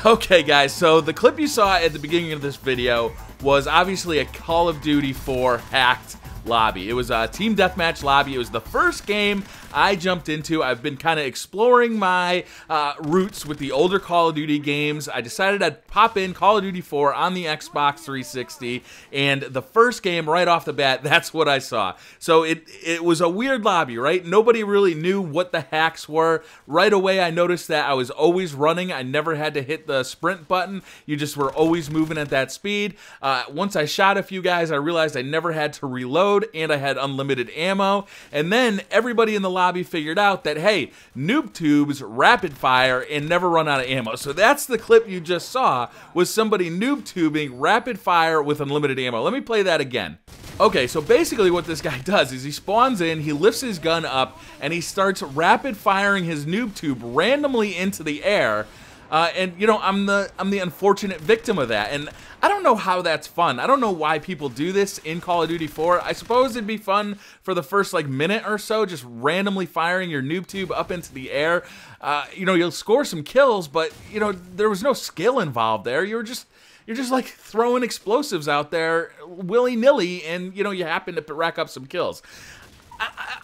Okay guys, so the clip you saw at the beginning of this video was obviously a Call of Duty 4 hacked lobby. It was a team deathmatch lobby. It was the first game I jumped into. I've been kind of exploring my roots with the older Call of Duty games. I decided I'd pop in Call of Duty 4 on the Xbox 360, and the first game right off the bat, that's what I saw. So it was a weird lobby, right? Nobody really knew what the hacks were. Right away, I noticed that I was always running. I never had to hit the sprint button. You just were always moving at that speed. Once I shot a few guys, I realized I never had to reload, and I had unlimited ammo. And then everybody in the lobby figured out that, hey, noob tubes rapid fire and never run out of ammo. So that's the clip you just saw, was somebody noob tubing rapid fire with unlimited ammo. Let me play that again. Okay, so basically what this guy does is he spawns in, he lifts his gun up, and he starts rapid firing his noob tube randomly into the air. And you know, I'm the unfortunate victim of that, and I don't know how that's fun. I don't know why people do this in Call of Duty 4. I suppose it'd be fun for the first like minute or so, just randomly firing your noob tube up into the air. You know, you'll score some kills, but you know, there was no skill involved there. You're just like throwing explosives out there willy-nilly, and you know, you happen to rack up some kills.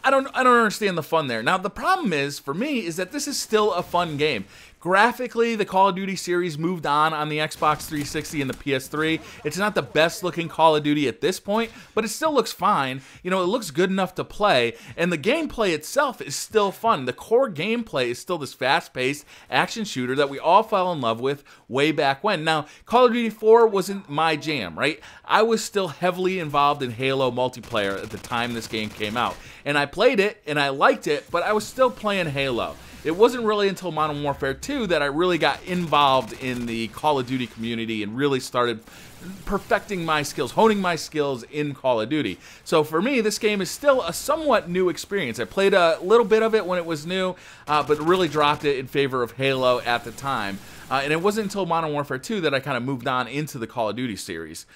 I don't understand the fun there. Now the problem is, for me, is that this is still a fun game. Graphically, the Call of Duty series moved on the Xbox 360 and the PS3. It's not the best looking Call of Duty at this point, but it still looks fine. You know, it looks good enough to play, and the gameplay itself is still fun. The core gameplay is still this fast-paced action shooter that we all fell in love with way back when. Now, Call of Duty 4 wasn't my jam, right? I was still heavily involved in Halo multiplayer at the time this game came out, and I played it, and I liked it, but I was still playing Halo. It wasn't really until Modern Warfare 2 that I really got involved in the Call of Duty community and really started perfecting my skills, honing my skills in Call of Duty. So for me, this game is still a somewhat new experience. I played a little bit of it when it was new, but really dropped it in favor of Halo at the time. And it wasn't until Modern Warfare 2 that I kind of moved on into the Call of Duty series.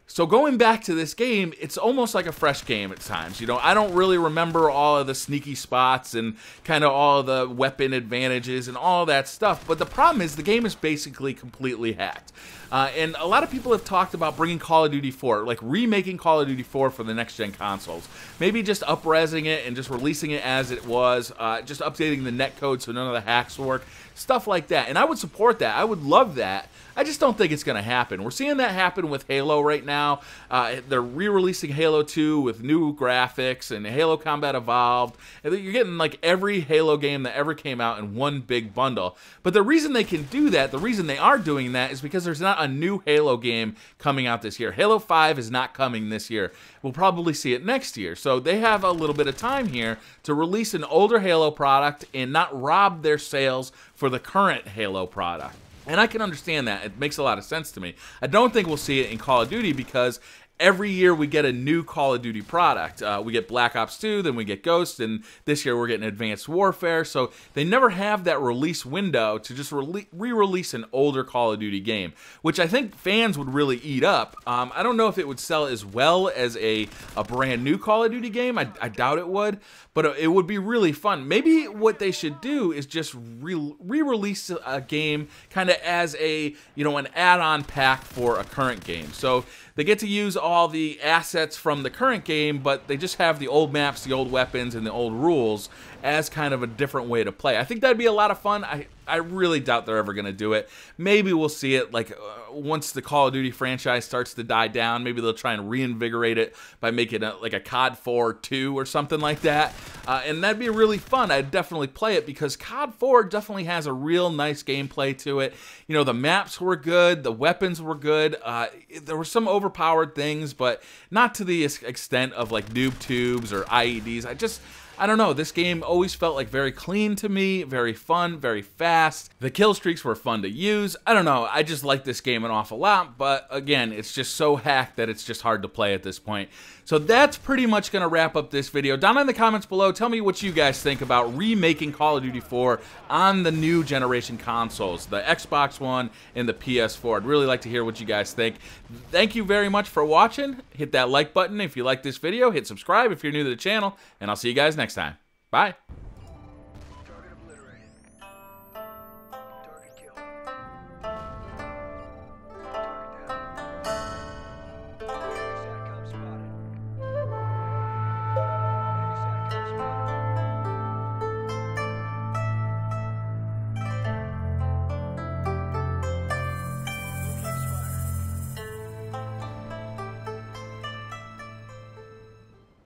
So going back to this game, it's almost like a fresh game at times. You know, I don't really remember all of the sneaky spots and kind of all of the weapon advantages and all that stuff. But the problem is the game is basically completely hacked. And a lot of people have talked about bringing Call of Duty 4, like remaking Call of Duty 4 for the next-gen consoles. Maybe just up-resing it and just releasing it as it was, just updating the netcode so none of the hacks work, stuff like that. And I would support that. I would love that. I just don't think it's going to happen. We're seeing that happen with Halo right now. They're re-releasing Halo 2 with new graphics and Halo Combat Evolved. And you're getting like every Halo game that ever came out in one big bundle. But the reason they can do that, the reason they are doing that, is because there's not a new Halo game coming out this year. Halo 5 is not coming this year. We'll probably see it next year. So they have a little bit of time here to release an older Halo product and not rob their sales for the current Halo product. And I can understand that. It makes a lot of sense to me. I don't think we'll see it in Call of Duty because every year we get a new Call of Duty product. We get Black Ops 2, then we get Ghost, and this year we're getting Advanced Warfare. So they never have that release window to just re-release an older Call of Duty game, which I think fans would really eat up. I don't know if it would sell as well as a brand new Call of Duty game. I doubt it would, but it would be really fun. Maybe what they should do is just re-release a game kind of as a, you know, an add-on pack for a current game. So they get to use all the assets from the current game, but they just have the old maps, the old weapons, and the old rules as kind of a different way to play. I think that'd be a lot of fun. I really doubt they're ever going to do it. Maybe we'll see it like once the Call of Duty franchise starts to die down. Maybe they'll try and reinvigorate it by making it like a COD 4 2 or something like that. And that'd be really fun. I'd definitely play it because COD 4 definitely has a real nice gameplay to it. You know, the maps were good. The weapons were good. There were some overpowered things, but not to the extent of like noob tubes or IEDs. I don't know, this game always felt like very clean to me, very fun, very fast. The kill streaks were fun to use. I don't know, I just like this game an awful lot, but again, it's just so hacked that it's just hard to play at this point. So that's pretty much going to wrap up this video. Down in the comments below, tell me what you guys think about remaking Call of Duty 4 on the new generation consoles, the Xbox One and the PS4. I'd really like to hear what you guys think. Thank you very much for watching. Hit that like button if you like this video. Hit subscribe if you're new to the channel, and I'll see you guys next time. Bye.